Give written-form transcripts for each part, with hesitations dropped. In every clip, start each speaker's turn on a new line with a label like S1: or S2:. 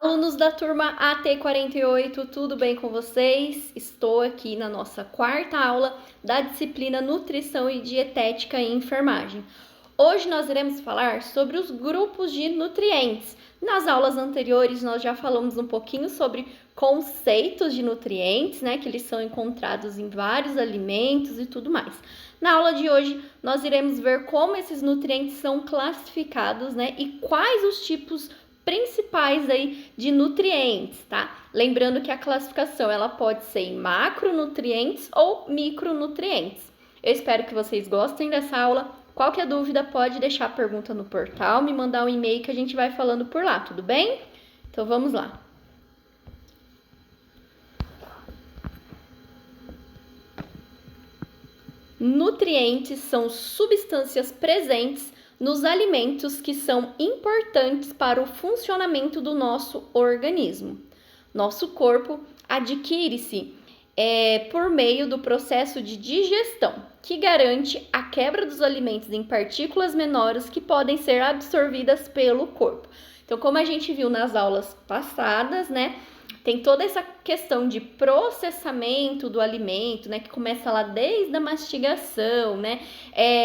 S1: Alunos da turma AT48, tudo bem com vocês? Estou aqui na nossa quarta aula da disciplina Nutrição e Dietética e Enfermagem. Hoje nós iremos falar sobre os grupos de nutrientes. Nas aulas anteriores nós já falamos um pouquinho sobre conceitos de nutrientes, né, que eles são encontrados em vários alimentos e tudo mais. Na aula de hoje nós iremos ver como esses nutrientes são classificados, né, e quais os tipos principais aí de nutrientes, tá? Lembrando que a classificação ela pode ser em macronutrientes ou micronutrientes. Eu espero que vocês gostem dessa aula. Qualquer dúvida pode deixar a pergunta no portal, me mandar um e-mail que a gente vai falando por lá, tudo bem? Então vamos lá. Nutrientes são substâncias presentes nos alimentos que são importantes para o funcionamento do nosso organismo. Nosso corpo adquire-se por meio do processo de digestão, que garante a quebra dos alimentos em partículas menores que podem ser absorvidas pelo corpo. Então, como a gente viu nas aulas passadas, né? Tem toda essa questão de processamento do alimento, né? Que começa lá desde a mastigação, né?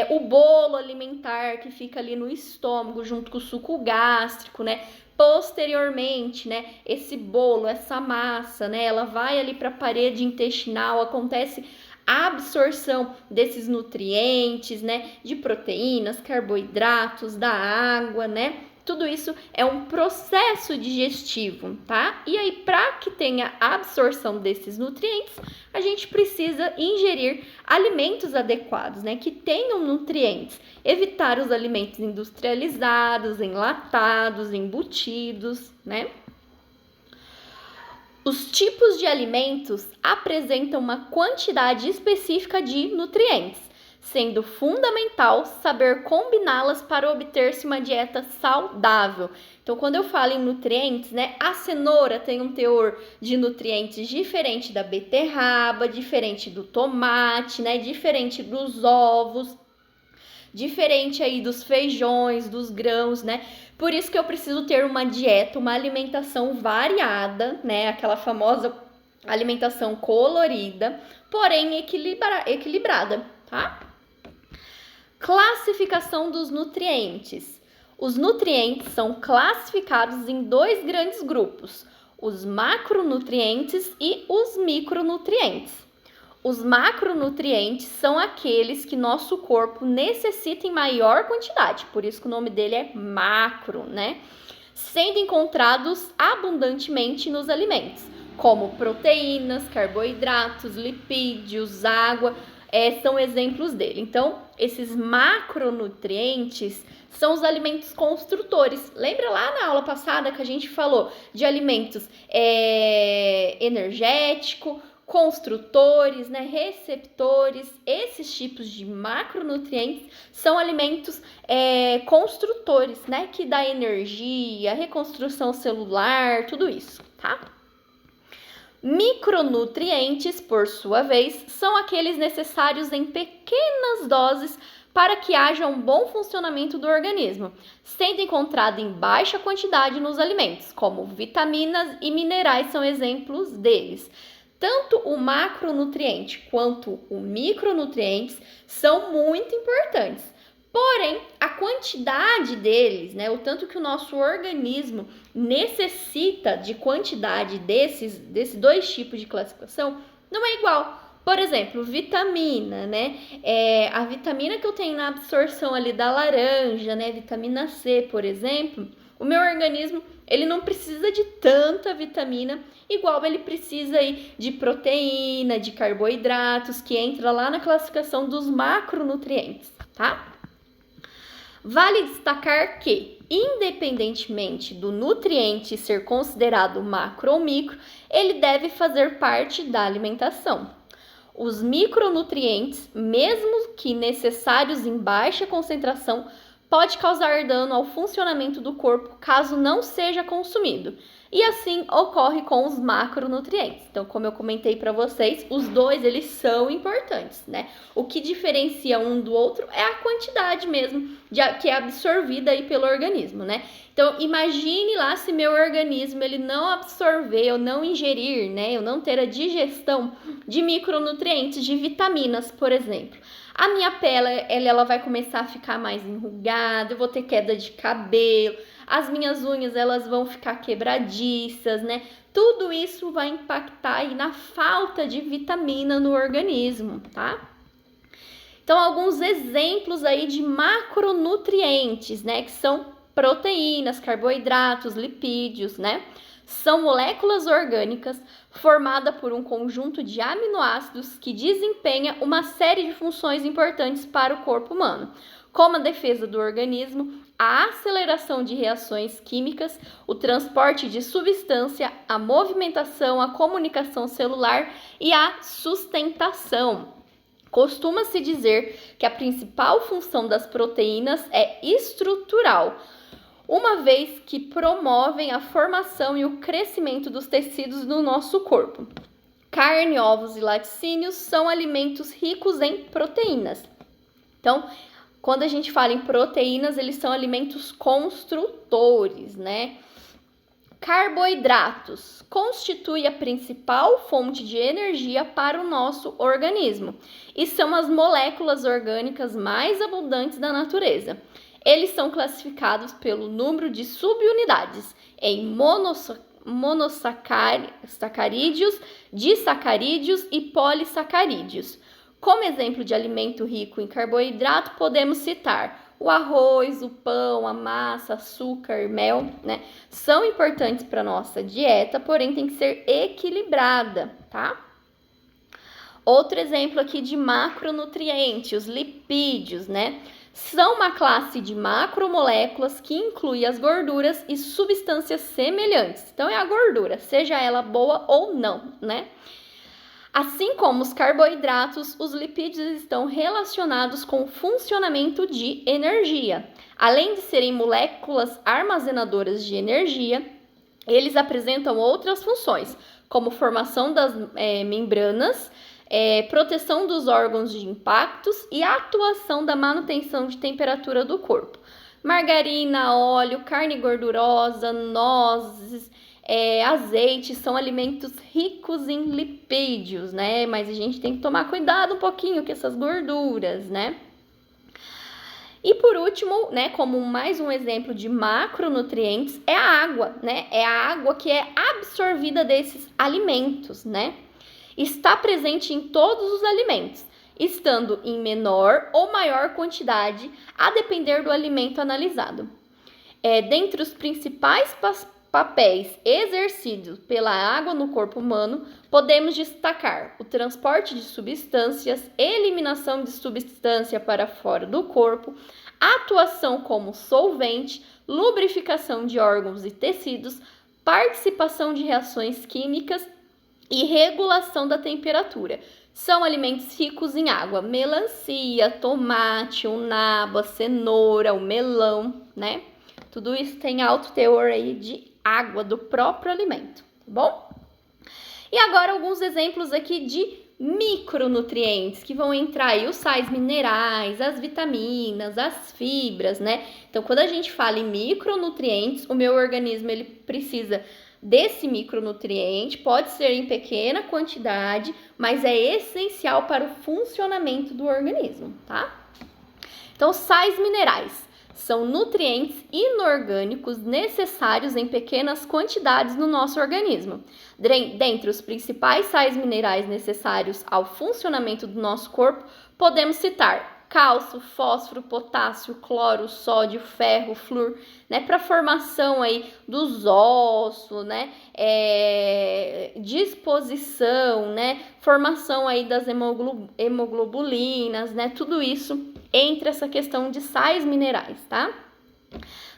S1: O bolo alimentar que fica ali no estômago junto com o suco gástrico, né? Posteriormente, né? Esse bolo, essa massa, né? Ela vai ali para a parede intestinal, acontece a absorção desses nutrientes, né? De proteínas, carboidratos, da água, né? Tudo isso é um processo digestivo, tá? E aí, para que tenha a absorção desses nutrientes, a gente precisa ingerir alimentos adequados, né? Que tenham nutrientes. Evitar os alimentos industrializados, enlatados, embutidos, né? Os tipos de alimentos apresentam uma quantidade específica de nutrientes, sendo fundamental saber combiná-las para obter-se uma dieta saudável. Então, quando eu falo em nutrientes, né, a cenoura tem um teor de nutrientes diferente da beterraba, diferente do tomate, né, diferente dos ovos, diferente aí dos feijões, dos grãos, né? Por isso que eu preciso ter uma dieta, uma alimentação variada, né? Aquela famosa alimentação colorida, porém equilibrada, tá? Classificação dos nutrientes. Os nutrientes são classificados em dois grandes grupos, os macronutrientes e os micronutrientes. Os macronutrientes são aqueles que nosso corpo necessita em maior quantidade, por isso que o nome dele é macro, né? Sendo encontrados abundantemente nos alimentos, como proteínas, carboidratos, lipídios, água, são exemplos dele. Então, esses macronutrientes são os alimentos construtores. Lembra lá na aula passada que a gente falou de alimentos energético, construtores, né, receptores? Esses tipos de macronutrientes são alimentos construtores, né, que dá energia, reconstrução celular, tudo isso, tá? Micronutrientes, por sua vez, são aqueles necessários em pequenas doses para que haja um bom funcionamento do organismo, sendo encontrado em baixa quantidade nos alimentos, como vitaminas e minerais são exemplos deles. Tanto o macronutriente quanto o micronutrientes são muito importantes. Porém, a quantidade deles, né, o tanto que o nosso organismo necessita de quantidade desses dois tipos de classificação, não é igual. Por exemplo, vitamina, né? A vitamina que eu tenho na absorção ali da laranja, né? Vitamina C, por exemplo, o meu organismo ele não precisa de tanta vitamina, igual ele precisa aí de proteína, de carboidratos, que entra lá na classificação dos macronutrientes, tá? Vale destacar que, independentemente do nutriente ser considerado macro ou micro, ele deve fazer parte da alimentação. Os micronutrientes, mesmo que necessários em baixa concentração, pode causar dano ao funcionamento do corpo caso não seja consumido. E assim ocorre com os macronutrientes. Então, como eu comentei para vocês, os dois eles são importantes, né? O que diferencia um do outro é a quantidade mesmo que é absorvida aí pelo organismo, né? Então, imagine lá se meu organismo ele não absorver, eu não ingerir, né? Eu não ter a digestão de micronutrientes, de vitaminas, por exemplo. A minha pele ela vai começar a ficar mais enrugada, eu vou ter queda de cabelo, as minhas unhas elas vão ficar quebradiças, né? Tudo isso vai impactar aí na falta de vitamina no organismo, tá? Então, alguns exemplos aí de macronutrientes, né? Que são proteínas, carboidratos, lipídios, né? São moléculas orgânicas formadas por um conjunto de aminoácidos que desempenha uma série de funções importantes para o corpo humano, como a defesa do organismo, a aceleração de reações químicas, o transporte de substância, a movimentação, a comunicação celular e a sustentação. Costuma-se dizer que a principal função das proteínas é estrutural, uma vez que promovem a formação e o crescimento dos tecidos do nosso corpo. Carne, ovos e laticínios são alimentos ricos em proteínas. Então, quando a gente fala em proteínas, eles são alimentos construtores, né? Carboidratos constituem a principal fonte de energia para o nosso organismo e são as moléculas orgânicas mais abundantes da natureza. Eles são classificados pelo número de subunidades em monossacarídeos, disacarídeos e polissacarídeos. Como exemplo de alimento rico em carboidrato, podemos citar o arroz, o pão, a massa, açúcar, mel, né? São importantes para a nossa dieta, porém tem que ser equilibrada, tá? Outro exemplo aqui de macronutriente, os lipídios, né? São uma classe de macromoléculas que inclui as gorduras e substâncias semelhantes. Então, é a gordura, seja ela boa ou não, né? Assim como os carboidratos, os lipídios estão relacionados com o funcionamento de energia. Além de serem moléculas armazenadoras de energia, eles apresentam outras funções, como formação das membranas, proteção dos órgãos de impactos e atuação da manutenção de temperatura do corpo. Margarina, óleo, carne gordurosa, nozes, azeite são alimentos ricos em lipídios, né? Mas a gente tem que tomar cuidado um pouquinho com essas gorduras, né? E por último, né, como mais um exemplo de macronutrientes, é a água, né? É a água que é absorvida desses alimentos, né? Está presente em todos os alimentos, estando em menor ou maior quantidade, a depender do alimento analisado. Dentre os principais papéis exercidos pela água no corpo humano, podemos destacar o transporte de substâncias, eliminação de substância para fora do corpo, atuação como solvente, lubrificação de órgãos e tecidos, participação de reações químicas e regulação da temperatura. São alimentos ricos em água, melancia, tomate, o nabo, a cenoura, o melão, né? Tudo isso tem alto teor aí de água do próprio alimento, tá bom? E agora alguns exemplos aqui de micronutrientes, que vão entrar aí os sais minerais, as vitaminas, as fibras, né? Então, quando a gente fala em micronutrientes, o meu organismo ele precisa desse micronutriente, pode ser em pequena quantidade, mas é essencial para o funcionamento do organismo, tá? Então, sais minerais são nutrientes inorgânicos necessários em pequenas quantidades no nosso organismo. Dentre os principais sais minerais necessários ao funcionamento do nosso corpo, podemos citar cálcio, fósforo, potássio, cloro, sódio, ferro, flúor, né, para formação aí dos ossos, né, disposição, né, formação aí das hemoglobulinas, né, tudo isso entre essa questão de sais minerais, tá?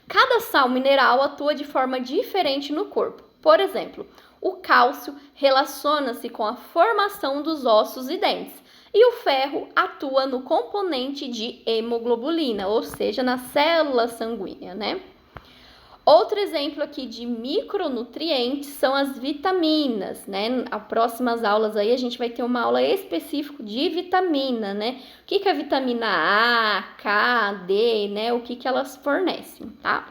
S1: Cada sal mineral atua de forma diferente no corpo. Por exemplo, o cálcio relaciona-se com a formação dos ossos e dentes, E o ferro atua no componente de hemoglobina, ou seja, na célula sanguínea, né? Outro exemplo aqui de micronutrientes são as vitaminas, né? As próximas aulas aí a gente vai ter uma aula específica de vitamina, né? O que é a vitamina A, K, D, né? O que elas fornecem, tá?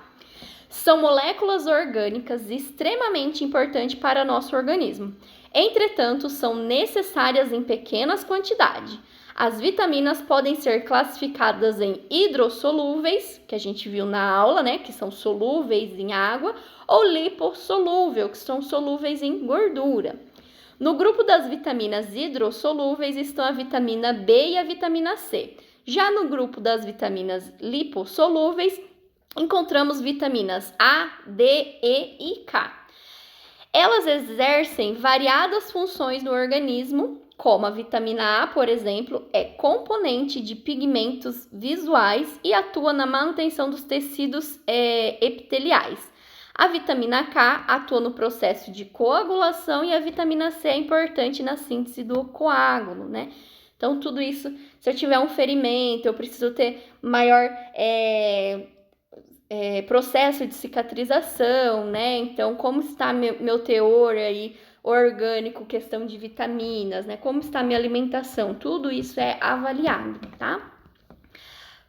S1: São moléculas orgânicas extremamente importantes para nosso organismo. Entretanto, são necessárias em pequenas quantidades. As vitaminas podem ser classificadas em hidrossolúveis, que a gente viu na aula, né, que são solúveis em água, ou lipossolúvel, que são solúveis em gordura. No grupo das vitaminas hidrossolúveis estão a vitamina B e a vitamina C. Já no grupo das vitaminas lipossolúveis, encontramos vitaminas A, D, E e K. Elas exercem variadas funções no organismo, como a vitamina A, por exemplo, é componente de pigmentos visuais e atua na manutenção dos tecidos epiteliais. A vitamina K atua no processo de coagulação e a vitamina C é importante na síntese do coágulo, né? Então, tudo isso, se eu tiver um ferimento, eu preciso ter maior processo de cicatrização, né? Então, como está meu teor aí orgânico, questão de vitaminas, né? Como está minha alimentação? Tudo isso é avaliado, tá?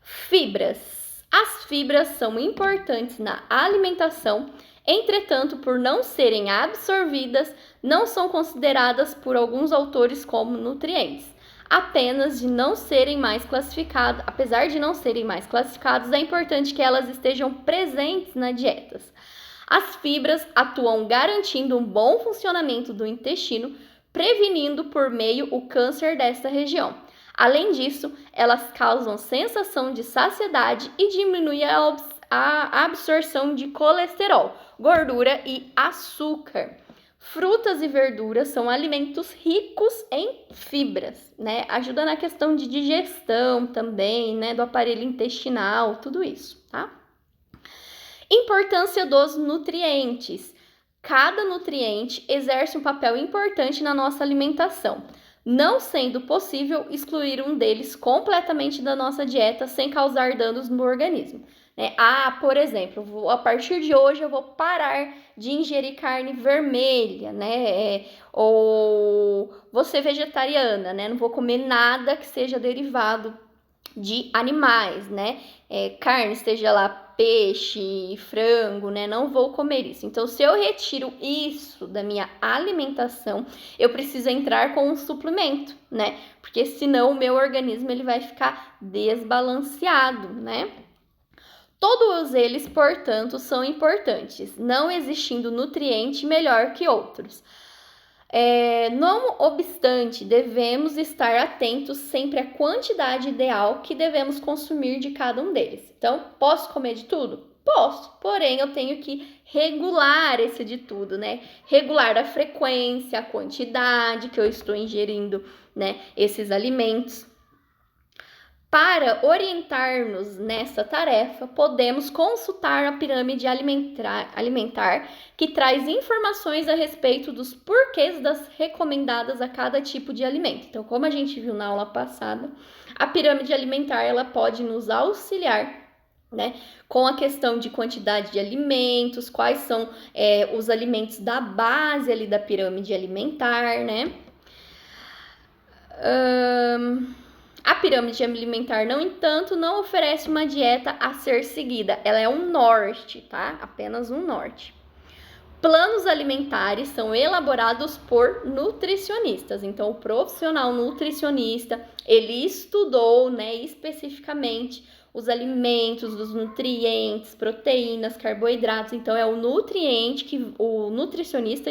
S1: Fibras. As fibras são importantes na alimentação, entretanto, por não serem absorvidas, não são consideradas por alguns autores como nutrientes. Apenas de não serem mais classificados, apesar de não serem mais classificados, é importante que elas estejam presentes nas dietas. As fibras atuam garantindo um bom funcionamento do intestino, prevenindo por meio o câncer desta região. Além disso, elas causam sensação de saciedade e diminuem a absorção de colesterol, gordura e açúcar. Frutas e verduras são alimentos ricos em fibras, né? Ajuda na questão de digestão também, né? Do aparelho intestinal, tudo isso, tá? Importância dos nutrientes. Cada nutriente exerce um papel importante na nossa alimentação, não sendo possível excluir um deles completamente da nossa dieta sem causar danos no organismo. Por exemplo, a partir de hoje eu vou parar de ingerir carne vermelha, né? Ou vou ser vegetariana, né? Não vou comer nada que seja derivado de animais, né? Carne, seja lá peixe, frango, né? Não vou comer isso. Então, se eu retiro isso da minha alimentação, eu preciso entrar com um suplemento, né? Porque senão o meu organismo ele vai ficar desbalanceado, né? Todos eles, portanto, são importantes, não existindo nutriente melhor que outros. Não obstante, devemos estar atentos sempre à quantidade ideal que devemos consumir de cada um deles. Então, posso comer de tudo? Posso, porém eu tenho que regular esse de tudo, né? Regular a frequência, a quantidade que eu estou ingerindo, né? Esses alimentos. Para orientar-nos nessa tarefa, podemos consultar a pirâmide alimentar, que traz informações a respeito dos porquês das recomendadas a cada tipo de alimento. Então, como a gente viu na aula passada, a pirâmide alimentar ela pode nos auxiliar, né, com a questão de quantidade de alimentos, quais são os alimentos da base ali da pirâmide alimentar, né? A pirâmide alimentar, no entanto, não oferece uma dieta a ser seguida. Ela é um norte, tá? Apenas um norte. Planos alimentares são elaborados por nutricionistas. Então, o profissional nutricionista, ele estudou, né, especificamente os alimentos, os nutrientes, proteínas, carboidratos. Então, é o nutricionista,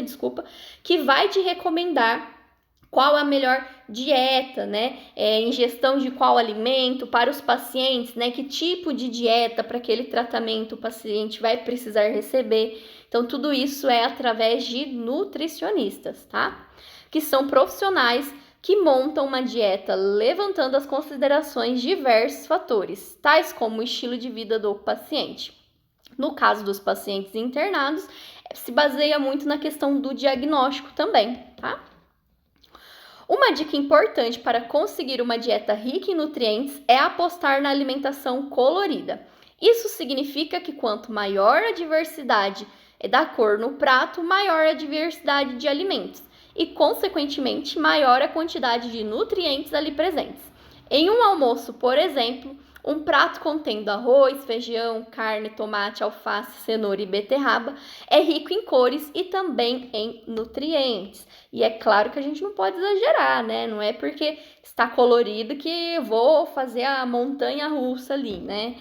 S1: que vai te recomendar qual a melhor dieta, né? Ingestão de qual alimento para os pacientes, né? Que tipo de dieta para aquele tratamento o paciente vai precisar receber. Então, tudo isso é através de nutricionistas, tá? Que são profissionais que montam uma dieta levantando as considerações de diversos fatores, tais como o estilo de vida do paciente. No caso dos pacientes internados, se baseia muito na questão do diagnóstico também, tá? Uma dica importante para conseguir uma dieta rica em nutrientes é apostar na alimentação colorida. Isso significa que quanto maior a diversidade da cor no prato, maior a diversidade de alimentos e, consequentemente, maior a quantidade de nutrientes ali presentes. Em um almoço, por exemplo, um prato contendo arroz, feijão, carne, tomate, alface, cenoura e beterraba é rico em cores e também em nutrientes. E é claro que a gente não pode exagerar, né? Não é porque está colorido que eu vou fazer a montanha russa ali, né?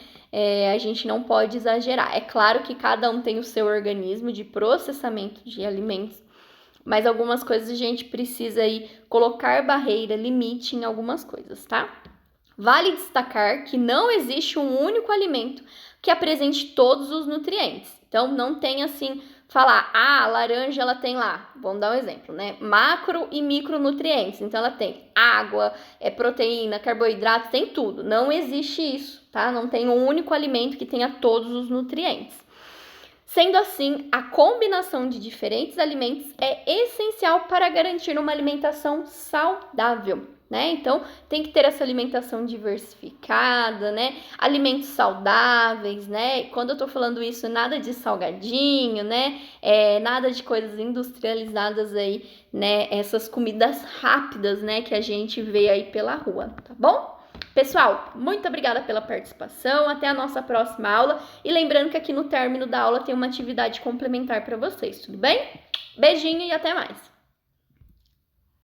S1: A gente não pode exagerar. É claro que cada um tem o seu organismo de processamento de alimentos, mas algumas coisas a gente precisa aí colocar barreira, limite em algumas coisas, tá? Vale destacar que não existe um único alimento que apresente todos os nutrientes. Então, não tem assim, falar, a laranja ela tem lá, vamos dar um exemplo, né? Macro e micronutrientes. Então, ela tem água, proteína, carboidrato, tem tudo. Não existe isso, tá? Não tem um único alimento que tenha todos os nutrientes. Sendo assim, a combinação de diferentes alimentos é essencial para garantir uma alimentação saudável, né? Então, tem que ter essa alimentação diversificada, né? Alimentos saudáveis, né? Quando eu tô falando isso, nada de salgadinho, né? Nada de coisas industrializadas aí, né? Essas comidas rápidas, né? Que a gente vê aí pela rua, tá bom? Pessoal, muito obrigada pela participação, até a nossa próxima aula. E lembrando que aqui no término da aula tem uma atividade complementar para vocês, tudo bem? Beijinho e até mais!